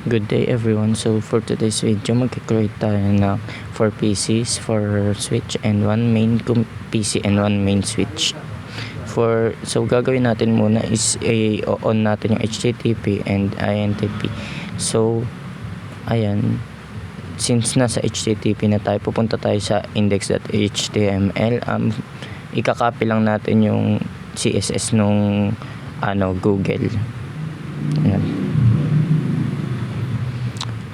Good day everyone. So for today's video, mag-create tayo ng 4 PCs, 4 switch and 1 main PC and 1 main switch. So gagawin natin muna is on natin yung HTTP and INTP. So ayan, since nasa HTTP na tayo, pupunta tayo sa index.html. Ikakopy lang natin yung CSS nung Google. Ayan.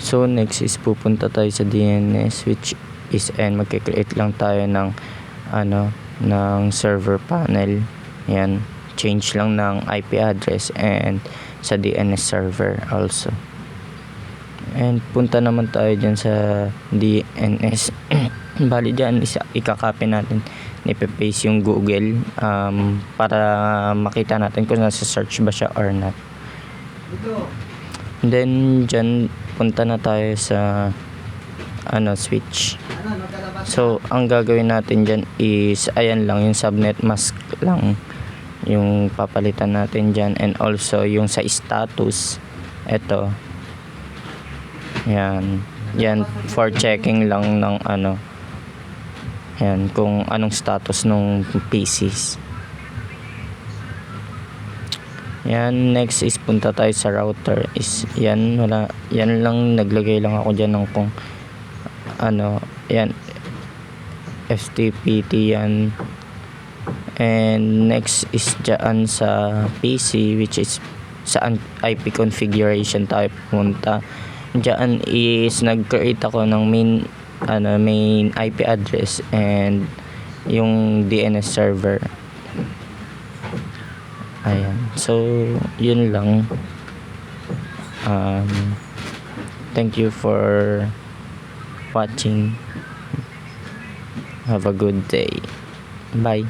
So next is pupunta tayo sa DNS, which is magke-create lang tayo ng ng server panel. Yan, change lang ng IP address and sa DNS server also. And punta naman tayo dyan sa DNS. Bali dyan ikakopy natin, ipe-paste yung Google para makita natin kung nasa search ba siya or not. Then dyan punta na tayo sa switch. So ang gagawin natin dyan is ayan lang, yung subnet mask lang yung papalitan natin dyan, and also yung sa status, eto yan for checking lang ng yan kung anong status nung PCs. Yan, next is punta tayo sa router. Is yan lang, naglagay lang ako diyan ng kung yan FTPT yan. And next is dyan sa PC, which is sa IP configuration tayo pumunta. Dyan is nag-create ako ng main IP address and yung DNS server. Ayan, so yun lang. Thank you for watching. Have a good day. Bye.